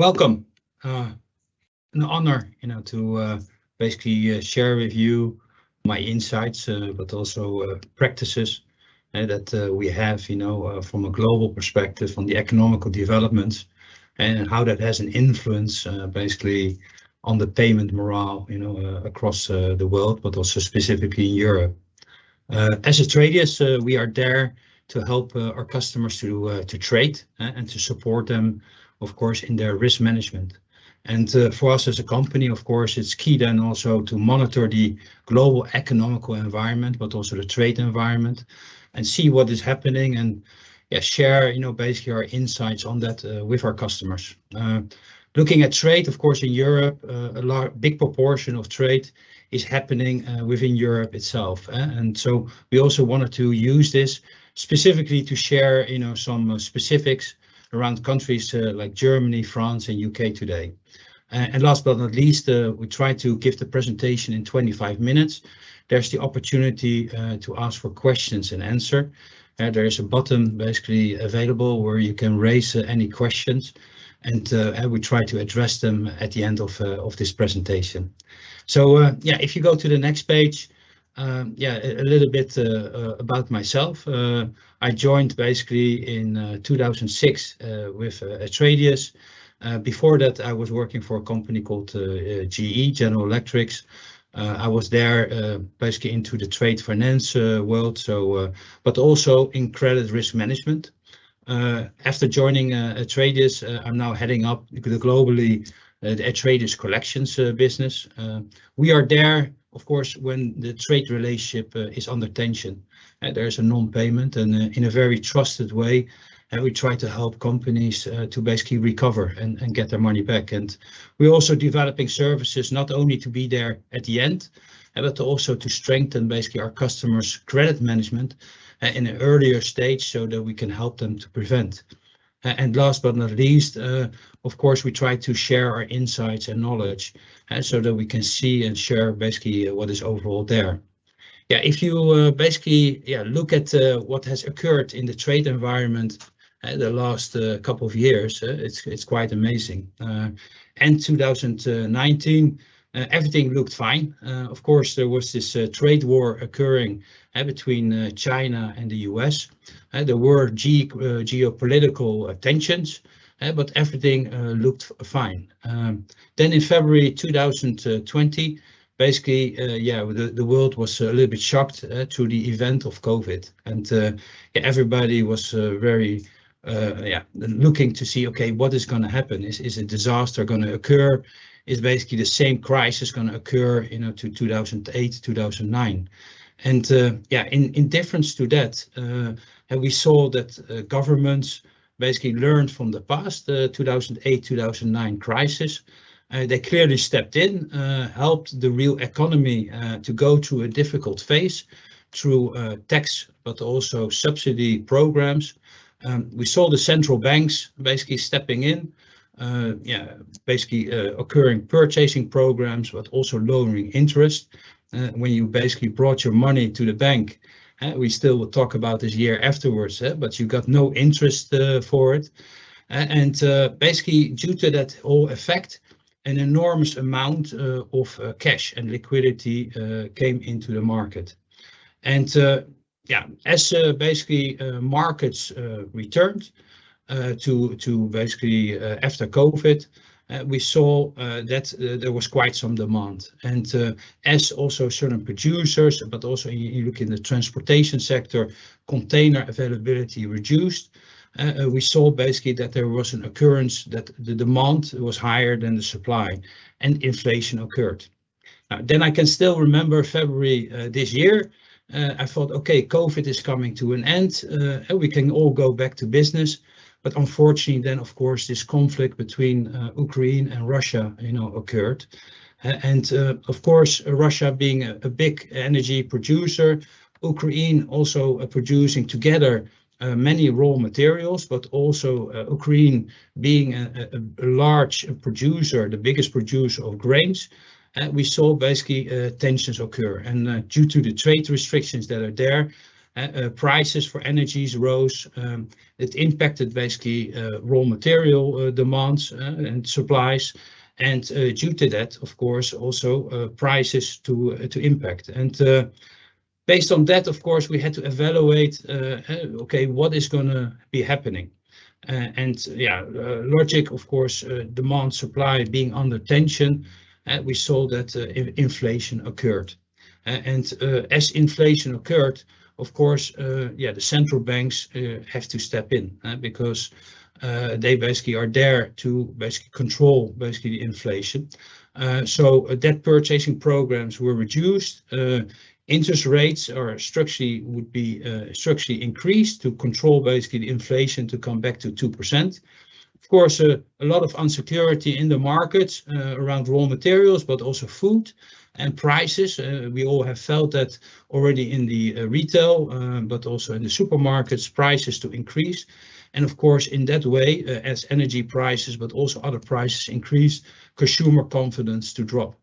Welcome. An honor, to basically share with you my insights, but also practices that we have, from a global perspective on the economical developments and how that has an influence, basically, on the payment morale, across the world, but also specifically in Europe. As Atradius, we are there to help our customers to trade and to support them, of course, in their risk management. And for us as a company, of course, it's key then also to monitor the global economical environment, but also the trade environment, and see what is happening and share, basically our insights on that with our customers. Looking at trade, of course, in Europe, big proportion of trade is happening within Europe itself. And so we also wanted to use this specifically to share, some specifics around countries like Germany, France, and UK today. And last but not least, we try to give the presentation in 25 minutes. There's the opportunity to ask for questions and answer. There is a button basically available where you can raise any questions, and we try to address them at the end of this presentation. So if you go to the next page, a little bit about myself. I joined basically in 2006 with Atradius. Before that, I was working for a company called GE, General Electrics. I was there basically into the trade finance world, so but also in credit risk management. After joining Atradius, I'm now heading up globally the Atradius collections business. We are there, of course, when the trade relationship is under tension. There's a non-payment, and in a very trusted way, we try to help companies to basically recover and get their money back. And we're also developing services not only to be there at the end, but also to strengthen basically our customers' credit management in an earlier stage so that we can help them to prevent. And last but not least, of course, we try to share our insights and knowledge so that we can see and share basically what is overall there. If you basically look at what has occurred in the trade environment the last couple of years, it's quite amazing. And 2019, everything looked fine. Of course, there was this trade war occurring between China and the US. There were geopolitical tensions, but everything looked fine. Then in February 2020, basically, the world was a little bit shocked through the event of COVID, and everybody was very looking to see, okay, what is going to happen? Is a disaster going to occur? Is basically the same crisis going to occur, to 2008, 2009? And in difference to that, we saw that governments basically learned from the past 2008, 2009 crisis. They clearly stepped in, helped the real economy to go through a difficult phase through tax, but also subsidy programs. We saw the central banks basically stepping in, occurring purchasing programs, but also lowering interest. When you basically brought your money to the bank, we still will talk about this year afterwards, but you got no interest for it. And basically, due to that whole effect, an enormous amount of cash and liquidity came into the market. And as basically markets returned to basically after COVID, we saw that there was quite some demand. And as also certain producers, but also you look in the transportation sector, container availability reduced, we saw basically that there was an occurrence that the demand was higher than the supply, and inflation occurred. Now, then I can still remember February this year. I thought, okay, COVID is coming to an end. We can all go back to business. But unfortunately, then, of course, this conflict between Ukraine and Russia, occurred. And of course, Russia being a big energy producer, Ukraine also producing together many raw materials, but also Ukraine being a large producer, the biggest producer of grains. We saw basically tensions occur. And due to the trade restrictions that are there, Prices for energies rose. It impacted basically raw material demands and supplies. And due to that, of course, also prices to impact. And based on that, of course, we had to evaluate, okay, what is going to be happening. Logic, of course, demand supply being under tension, we saw that inflation occurred. As inflation occurred, of course, the central banks have to step in because they basically are there to basically control basically the inflation. So debt purchasing programs were reduced. Interest rates are would be structurally increased to control basically the inflation to come back to 2%. Of course, a lot of insecurity in the markets around raw materials, but also food and prices. We all have felt that already in the retail, but also in the supermarkets, prices to increase. And of course, in that way, as energy prices, but also other prices increase, consumer confidence to drop.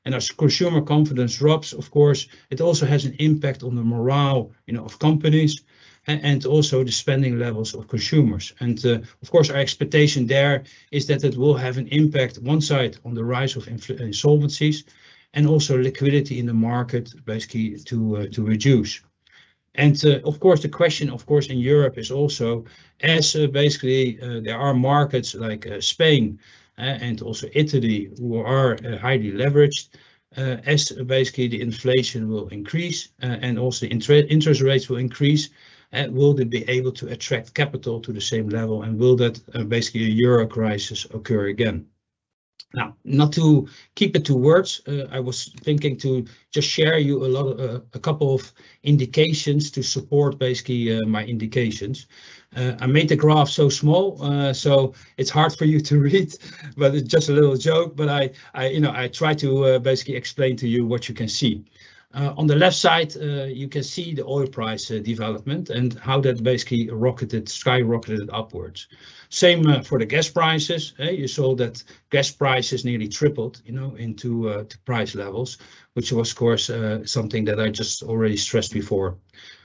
And as consumer confidence drops, of course, it also has an impact on the morale, of companies and also the spending levels of consumers. And of course, our expectation there is that it will have an impact, one side on the rise of insolvencies and also liquidity in the market, basically to reduce. And of course, the question, of course, in Europe is also as basically there are markets like Spain and also Italy who are highly leveraged, as basically the inflation will increase and also interest rates will increase, will they be able to attract capital to the same level, and will that basically a euro crisis occur again? Now, not to keep it to words, I was thinking to just share you a couple of indications to support basically my indications. I made the graph so small, so it's hard for you to read, but it's just a little joke. But I try to basically explain to you what you can see. On the left side, you can see the oil price development and how that basically skyrocketed upwards. Same for the gas prices. You saw that gas prices nearly tripled, into price levels, which was, of course, something that I just already stressed before.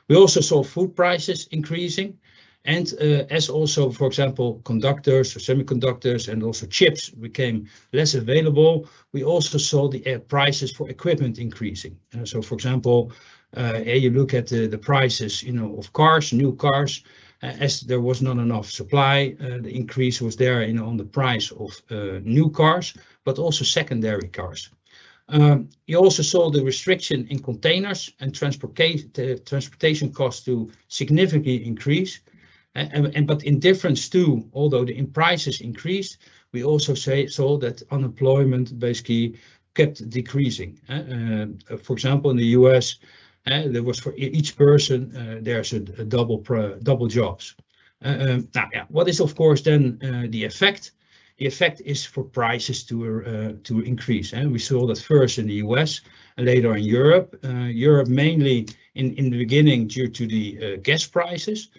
We also saw food prices increasing. And as also, for example, conductors or semiconductors and also chips became less available, we also saw the prices for equipment increasing. So, for example, you look at the prices, of cars, new cars, as there was not enough supply, the increase was there, on the price of new cars, but also secondary cars. You also saw the restriction in containers and transportation costs to significantly increase. But in difference too, although the prices increased, we also saw that unemployment basically kept decreasing. For example, in the US, there was for each person there's a double jobs. What is of course then the effect? The effect is for prices to increase. We saw that first in the US and later in Europe. Europe mainly in the beginning due to the gas prices.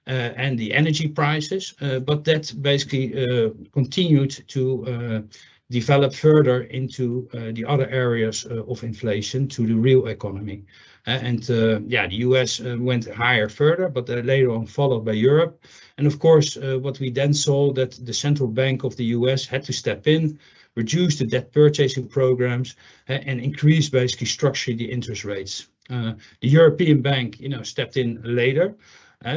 And the energy prices, but that basically continued to develop further into the other areas of inflation to the real economy. The US went higher further, but later on followed by Europe. And of course, what we then saw that the central bank of the US had to step in, reduce the debt purchasing programs, and increase basically structurally the interest rates. The European Bank, stepped in later.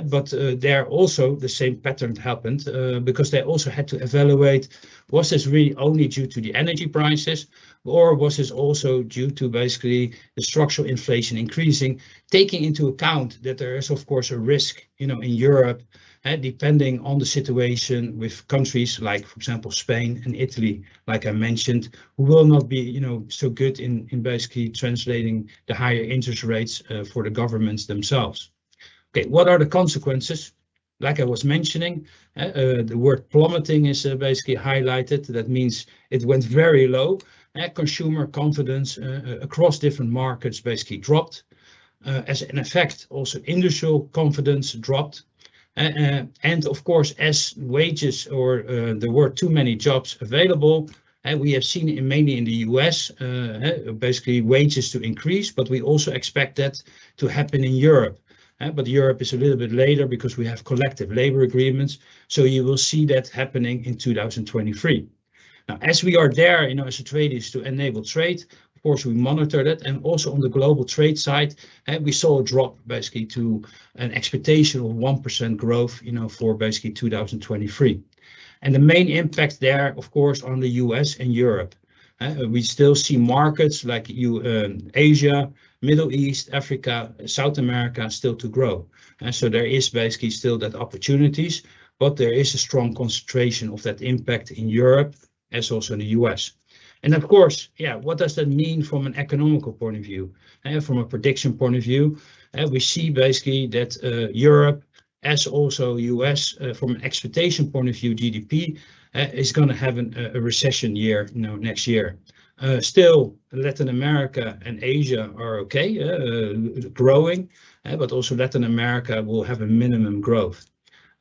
But there also the same pattern happened because they also had to evaluate, was this really only due to the energy prices, or was this also due to basically the structural inflation increasing, taking into account that there is of course a risk, in Europe, depending on the situation with countries like, for example, Spain and Italy, like I mentioned, who will not be, so good in basically translating the higher interest rates for the governments themselves. Okay, what are the consequences? Like I was mentioning, the word plummeting is basically highlighted. That means it went very low. Consumer confidence across different markets basically dropped. As an effect, also industrial confidence dropped. And of course, as wages or there were too many jobs available, we have seen mainly in the US, basically wages to increase, but we also expect that to happen in Europe. but Europe is a little bit later because we have collective labor agreements. So you will see that happening in 2023. Now, as we are there, as Atradius to enable trade, of course, we monitor that. And also on the global trade side, we saw a drop basically to an expectation of 1% growth, for basically 2023. And the main impact there, of course, on the US and Europe. We still see markets like Asia, Middle East, Africa, South America still to grow. So there is basically still that opportunities, but there is a strong concentration of that impact in Europe as also in the US. And of course, what does that mean from an economical point of view? From a prediction point of view, we see basically that Europe as also US, from an expectation point of view, GDP is going to have a recession year, next year. Still, Latin America and Asia are okay, growing, but also Latin America will have a minimum growth.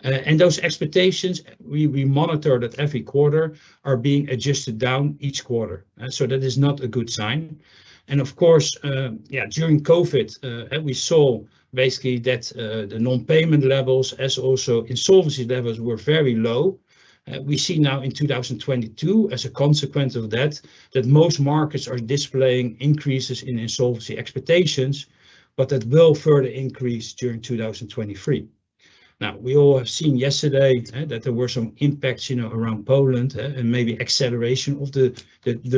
And those expectations, we monitor that every quarter, are being adjusted down each quarter. So that is not a good sign. And of course, during COVID, we saw basically that the non-payment levels as also insolvency levels were very low. We see now in 2022, as a consequence of that most markets are displaying increases in insolvency expectations, but that will further increase during 2023. Now, we all have seen yesterday that there were some impacts, around Poland and maybe acceleration of the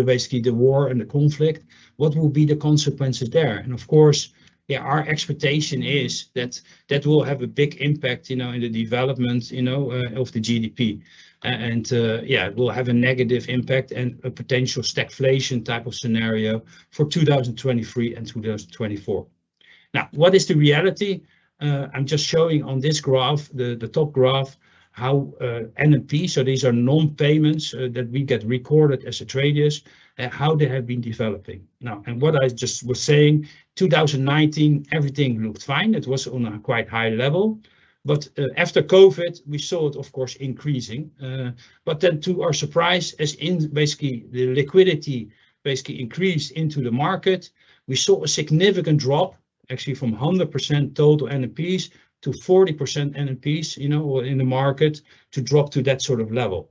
basically the war and the conflict. What will be the consequences there? And of course, our expectation is that will have a big impact, in the development, of the GDP, and it will have a negative impact and a potential stagflation type of scenario for 2023 and 2024. Now, what is the reality? I'm just showing on this graph, the top graph, how NNP, so these are non-payments that we get recorded as Atradius, how they have been developing. Now, and what I just was saying, 2019, everything looked fine. It was on a quite high level. But after COVID, we saw it, of course, increasing. But then to our surprise, as in basically the liquidity basically increased into the market, we saw a significant drop, actually from 100% total NNPs to 40% NNPs, in the market, to drop to that sort of level.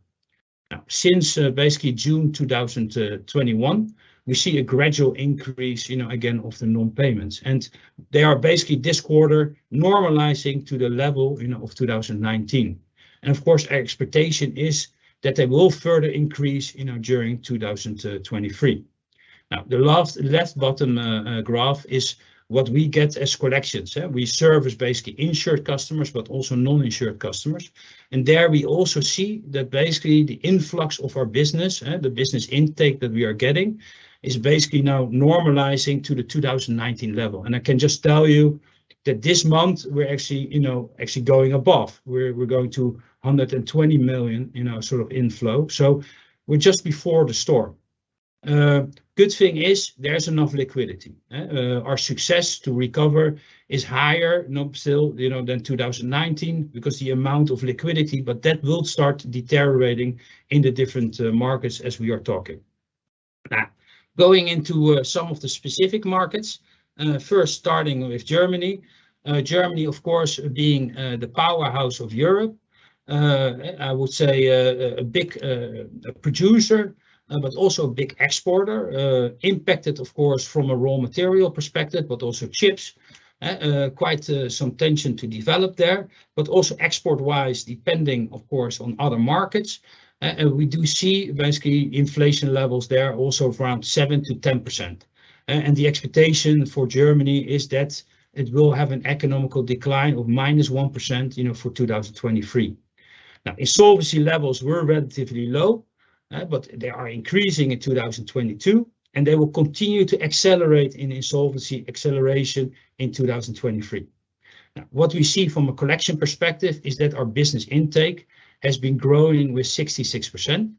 Now, since basically June 2021, we see a gradual increase, again, of the non-payments. And they are basically this quarter normalizing to the level, of 2019. And of course, our expectation is that they will further increase, during 2023. Now, the left bottom graph is what we get as collections. We service basically insured customers, but also non-insured customers. And there we also see that basically the influx of our business, the business intake that we are getting, is basically now normalizing to the 2019 level. And I can just tell you that this month we're actually, actually going above. We're going to 120 million, sort of inflow. So we're just before the storm. Good thing is there's enough liquidity. Our success to recover is higher, still, than 2019 because the amount of liquidity, but that will start deteriorating in the different markets as we are talking. Now, going into some of the specific markets, first starting with Germany. Germany, of course, being the powerhouse of Europe, I would say a big producer, but also a big exporter, impacted, of course, from a raw material perspective, but also chips. Quite some tension to develop there, but also export-wise, depending, of course, on other markets. We do see basically inflation levels there also around 7 to 10%. And the expectation for Germany is that it will have an economical decline of -1%, for 2023. Now, insolvency levels were relatively low, but they are increasing in 2022, and they will continue to accelerate in insolvency acceleration in 2023. Now, what we see from a collection perspective is that our business intake has been growing with 66%,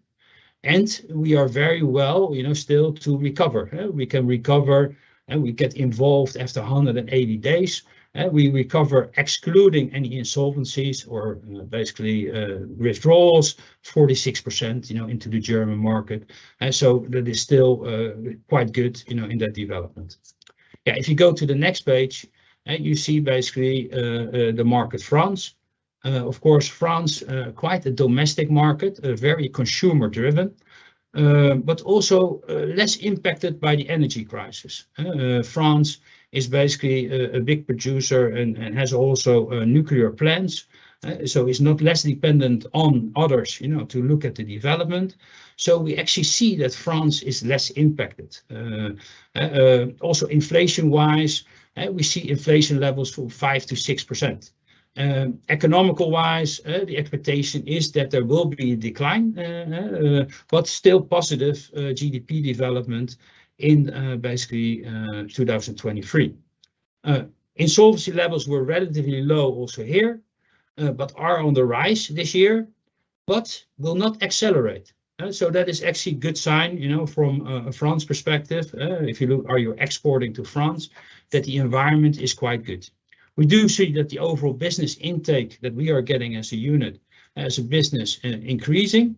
and we are very well, still to recover. We can recover, and we get involved after 180 days. We recover excluding any insolvencies or basically withdrawals, 46%, into the German market. And so that is still quite good, in that development. If you go to the next page, you see basically the market France. Of course, France, quite a domestic market, very consumer driven. But also less impacted by the energy crisis. France is basically a big producer and has also nuclear plants, so it's not less dependent on others, to look at the development. So we actually see that France is less impacted. Also inflation-wise, we see inflation levels from 5 to 6%. Economical wise, the expectation is that there will be a decline, but still positive GDP development in basically 2023. Insolvency levels were relatively low also here, but are on the rise this year, but will not accelerate. So that is actually a good sign, from a France perspective. If you look, are you exporting to France, that the environment is quite good. We do see that the overall business intake that we are getting as a unit, as a business, increasing,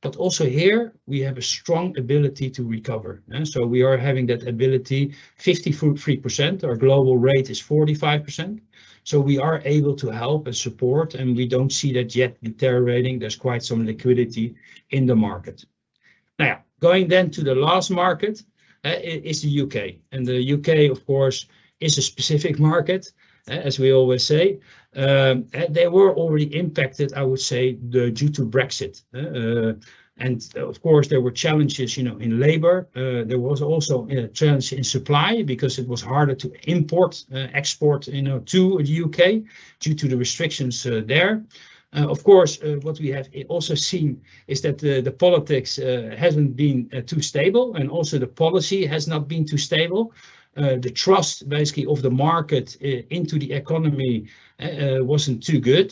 but also here we have a strong ability to recover. So we are having that ability, 53%, our global rate is 45%. So we are able to help and support, and we don't see that yet deteriorating. There's quite some liquidity in the market. Now, going then to the last market, is the UK. And the UK, of course, is a specific market. As we always say, they were already impacted, I would say, due to Brexit. And of course, there were challenges, in labor. There was also a challenge in supply because it was harder to export, to the UK due to the restrictions there. Of course, what we have also seen is that the politics hasn't been too stable, and also the policy has not been too stable. The trust basically of the market into the economy wasn't too good.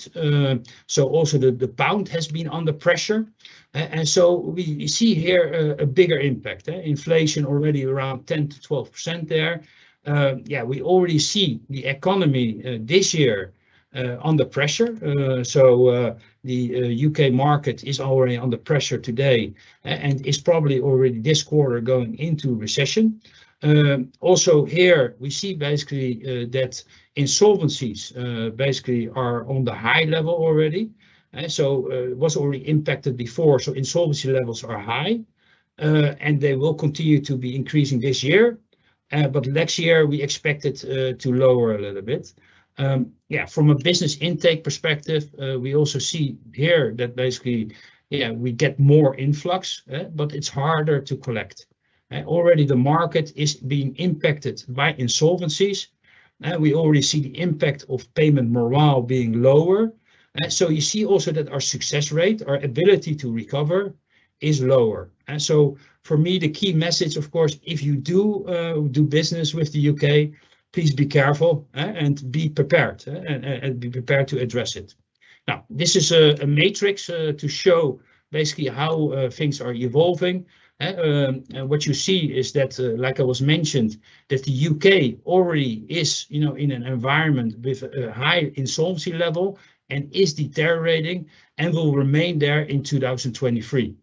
So also the pound has been under pressure. And so we see here a bigger impact. Inflation already around 10 to 12% there. We already see the economy this year under pressure. So the UK market is already under pressure today and is probably already this quarter going into recession. Also here we see basically that insolvencies basically are on the high level already. So it was already impacted before, so insolvency levels are high, and they will continue to be increasing this year. But next year we expect it to lower a little bit. From a business intake perspective, we also see here that basically we get more influx, but it's harder to collect. Already the market is being impacted by insolvencies. We already see the impact of payment morale being lower. So you see also that our success rate, our ability to recover, is lower. And so for me, the key message, of course, if you do business with the UK, please be careful and be prepared and be prepared to address it. Now, this is a matrix to show basically how things are evolving. And what you see is that, like I was mentioned, that the UK already is, in an environment with a high insolvency level and is deteriorating and will remain there in 2023.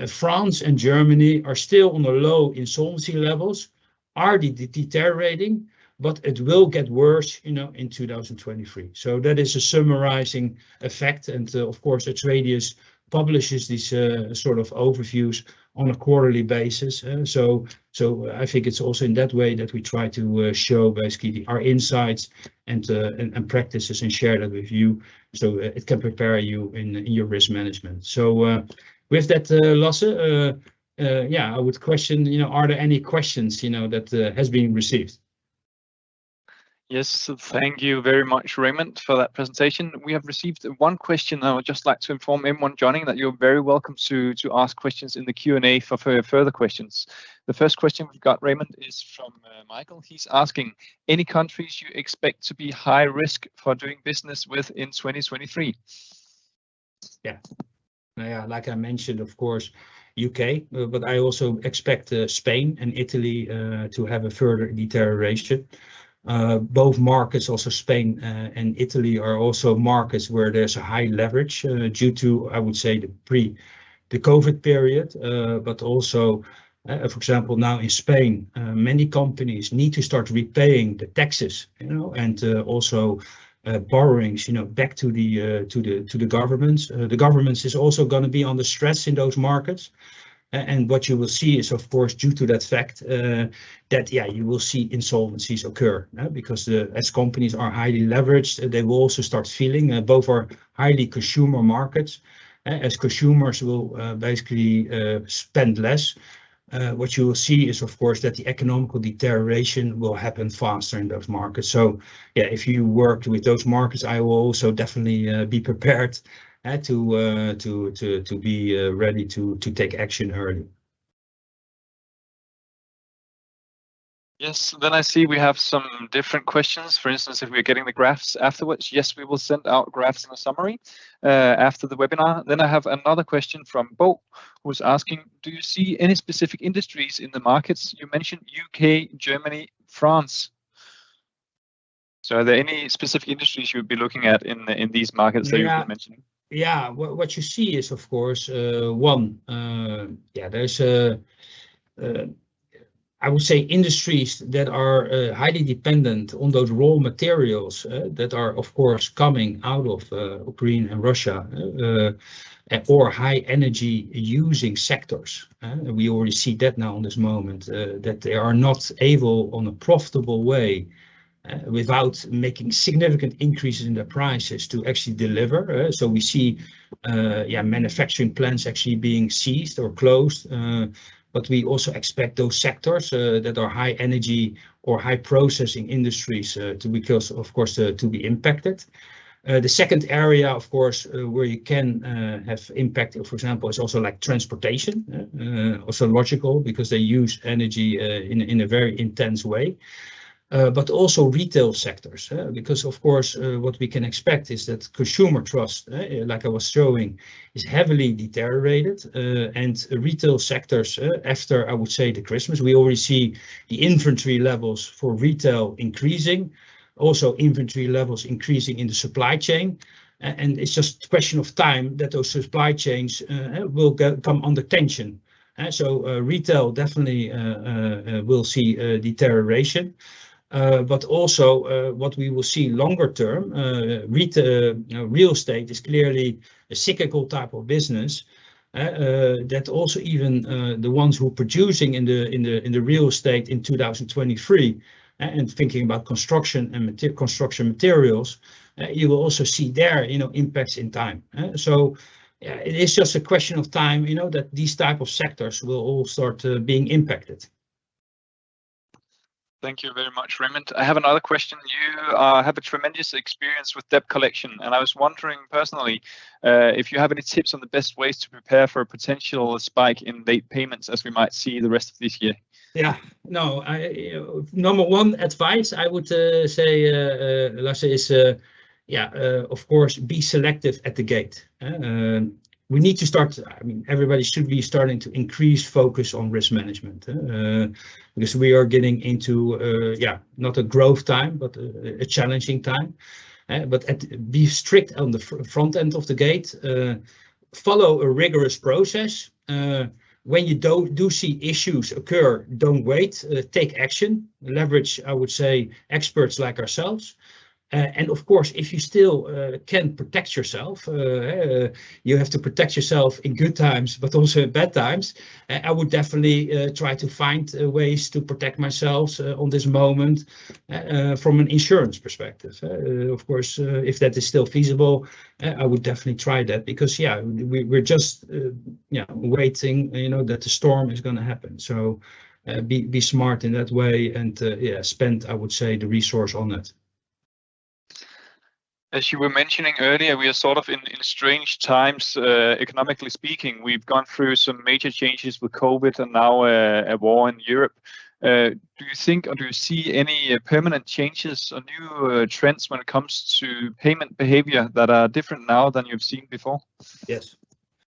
France and Germany are still on the low insolvency levels, are deteriorating, but it will get worse, in 2023. So that is a summarizing effect. And of course, Atradius publishes these sort of overviews on a quarterly basis. So I think it's also in that way that we try to show basically our insights and practices and share that with you, so it can prepare you in your risk management. So with that, Lasse, I would question, are there any questions, that has been received? Yes, thank you very much, Raymond, for that presentation. We have received one question. I would just like to inform everyone joining that you're very welcome to ask questions in the Q&A for further questions. The first question we've got, Raymond, is from Michael. He's asking, any countries you expect to be high risk for doing business with in 2023? Like I mentioned, of course, UK, but I also expect Spain and Italy to have a further deterioration. Both markets, also Spain and Italy, are also markets where there's a high leverage due to, I would say, the COVID period, but also For example, now in Spain, many companies need to start repaying the taxes, and also borrowings, back to the governments. The governments is also going to be under stress in those markets. And what you will see is, of course, due to that fact, that you will see insolvencies occur, because as companies are highly leveraged, they will also start feeling. Both are highly consumer markets. As consumers will basically spend less, what you will see is, of course, that the economical deterioration will happen faster in those markets. So, if you work with those markets, I will also definitely be prepared to be ready to take action early. Yes, then I see we have some different questions. For instance, if we're getting the graphs afterwards, yes, we will send out graphs in a summary after the webinar. Then I have another question from Bo, who's asking, do you see any specific industries in the markets? You mentioned UK, Germany, France. So are there any specific industries you would be looking at in these markets that you've been mentioning? Yeah, what you see is, of course, there's I would say industries that are highly dependent on those raw materials that are, of course, coming out of Ukraine and Russia, or high energy using sectors. We already see that now in this moment, that they are not able on a profitable way without making significant increases in their prices to actually deliver. So we see manufacturing plants actually being seized or closed. But we also expect those sectors that are high energy or high processing industries to be impacted. The second area, of course, where you can have impact, for example, is also like transportation, also logical because they use energy in a very intense way. But also retail sectors, because of course what we can expect is that consumer trust, like I was showing, is heavily deteriorated, and retail sectors after, I would say, the Christmas, we already see the inventory levels for retail increasing, also inventory levels increasing in the supply chain, and it's just a question of time that those supply chains will come under tension. So retail definitely will see deterioration. But also what we will see longer term, real estate is clearly a cyclical type of business. That also even the ones who are producing in the real estate in 2023 and thinking about construction and construction materials, you will also see their impacts in time. So it is just a question of time, that these type of sectors will all start being impacted. Thank you very much, Raymond. I have another question. You have a tremendous experience with debt collection, and I was wondering personally if you have any tips on the best ways to prepare for a potential spike in late payments as we might see the rest of this year. Yeah, no, number one advice I would say, Lasse, is of course, be selective at the gate. We need to start, everybody should be starting to increase focus on risk management, because we are getting into, not a growth time, but a challenging time. But be strict on the front end of the gate, follow a rigorous process. When you do see issues occur, don't wait, take action, leverage, I would say, experts like ourselves. And of course, if you still can protect yourself, you have to protect yourself in good times, but also in bad times. I would definitely try to find ways to protect myself on this moment from an insurance perspective. Of course, if that is still feasible, I would definitely try that because, we're just waiting, that the storm is going to happen. So be smart in that way and spend, I would say, the resource on it. As you were mentioning earlier, we are sort of in strange times, economically speaking. We've gone through some major changes with COVID and now a war in Europe. Do you think or do you see any permanent changes or new trends when it comes to payment behavior that are different now than you've seen before? Yes.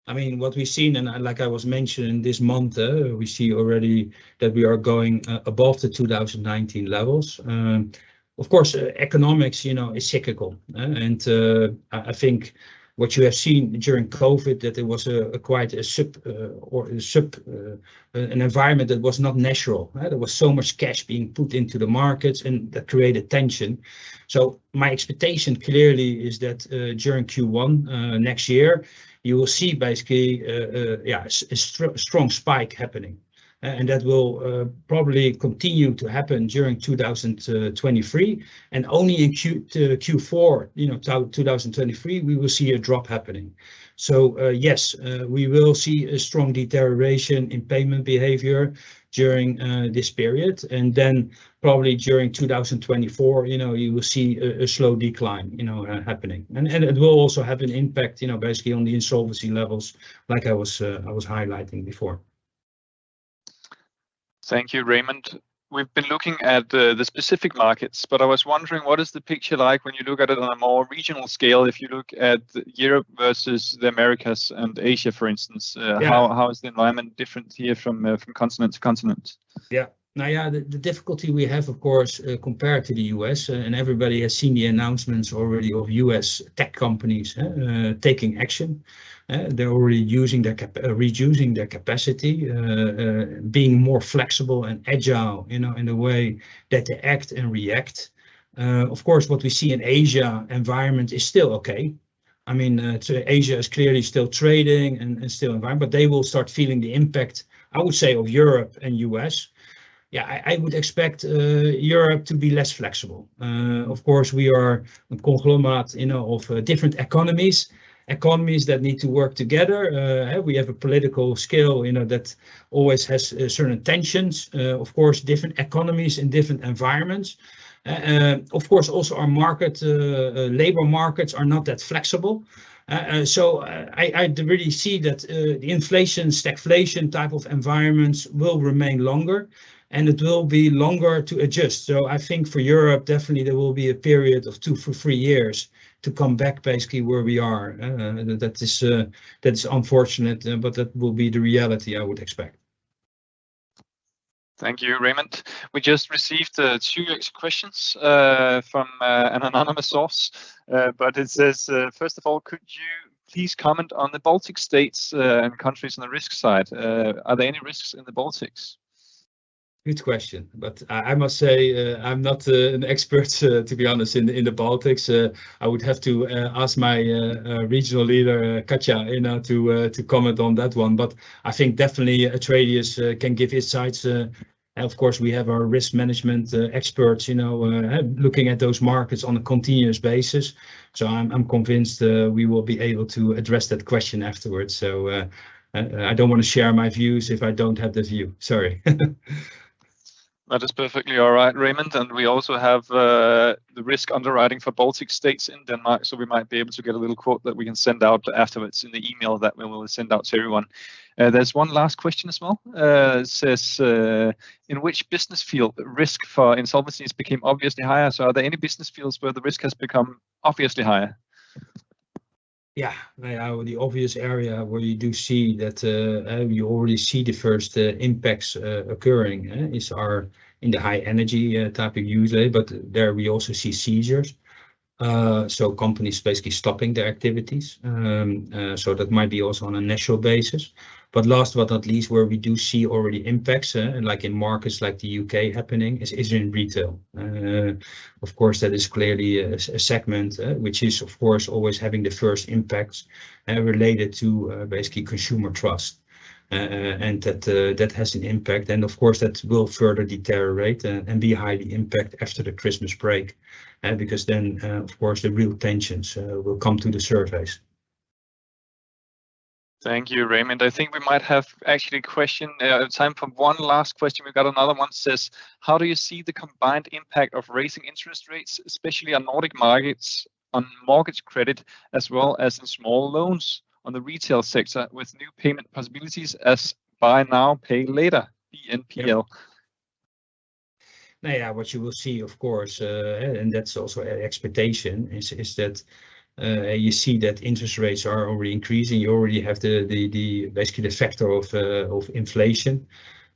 What we've seen, and like I was mentioning this month, we see already that we are going above the 2019 levels. Of course, economics, is cyclical, and I think what you have seen during COVID, that it was an environment that was not natural. There was so much cash being put into the markets, and that created tension. So my expectation clearly is that during Q1 next year, you will see basically a strong spike happening. And that will probably continue to happen during 2023, and only in Q4, 2023, we will see a drop happening. So yes, we will see a strong deterioration in payment behavior during this period, and then probably during 2024, you will see a slow decline, happening, and it will also have an impact, basically on the insolvency levels, like I was highlighting before. Thank you, Raymond. We've been looking at the specific markets, but I was wondering, what is the picture like when you look at it on a more regional scale? If you look at Europe versus the Americas and Asia, for instance, how is the environment different here from continent to continent? Yeah. Now, the difficulty we have, of course, compared to the US, and everybody has seen the announcements already of US tech companies taking action. They're already reducing their capacity, being more flexible and agile, in the way that they act and react. Of course, what we see in Asia environment is still okay. I mean, Asia is clearly still trading and still environment, but they will start feeling the impact, I would say, of Europe and US. Yeah, I would expect Europe to be less flexible. Of course, we are a conglomerate, of different economies that need to work together. We have a political scale, that always has certain tensions. Of course, different economies in different environments. Of course, also our labor markets are not that flexible. So I really see that the inflation, stagflation type of environments will remain longer, and it will be longer to adjust. So I think for Europe, definitely there will be a period of 2 to 3 years to come back basically where we are. That is unfortunate, but that will be the reality, I would expect. Thank you, Raymond. We just received 2 questions from an anonymous source, but it says, first of all, could you please comment on the Baltic states and countries on the risk side? Are there any risks in the Baltics? Good question, but I must say I'm not an expert, to be honest, in the Baltics. I would have to ask my regional leader, Katja, to comment on that one. But I think definitely Atradius can give insights. Of course, we have our risk management experts, looking at those markets on a continuous basis. So I'm convinced we will be able to address that question afterwards. So I don't want to share my views if I don't have the view. Sorry. That is perfectly all right, Raymond. And we also have the risk underwriting for Baltic states in Denmark. So we might be able to get a little quote that we can send out afterwards in the email that we will send out to everyone. There's one last question as well. It says, in which business field risk for insolvencies became obviously higher? So are there any business fields where the risk has become obviously higher? Yeah, the obvious area where you do see that you already see the first impacts occurring is in the high energy type of use, but there we also see seizures. So companies basically stopping their activities. So that might be also on a national basis. But last but not least, where we do see already impacts, like in markets like the UK happening, is in retail. Of course, that is clearly a segment which is, of course, always having the first impacts related to basically consumer trust. And that has an impact. And of course, that will further deteriorate and be highly impact after the Christmas break. Because then, of course, the real tensions will come to the surface. Thank you, Raymond. I think we might have actually time for one last question. We've got another one that says, how do you see the combined impact of raising interest rates, especially on Nordic markets, on mortgage credit, as well as in small loans on the retail sector with new payment possibilities as buy now, pay later, BNPL? Yeah, what you will see, of course, and that's also an expectation, is that you see that interest rates are already increasing. You already have the basically the factor of inflation.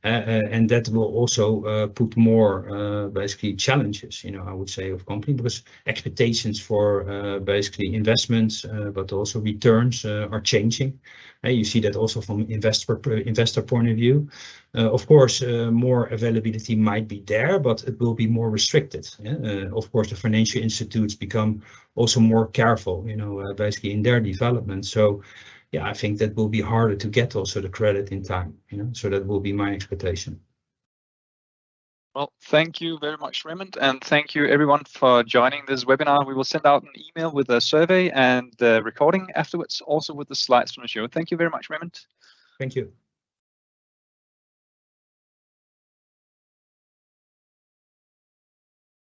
and that will also put more basically challenges, I would say, of company, because expectations for basically investments, but also returns are changing. You see that also from investor point of view. Of course, more availability might be there, but it will be more restricted. Of course, the financial institutes become also more careful, basically in their development. So yeah, I think that will be harder to get also the credit in time, so that will be my expectation. Well, thank you very much, Raymond, and thank you everyone for joining this webinar. We will send out an email with a survey and the recording afterwards, also with the slides from the show. Thank you very much, Raymond. Thank you.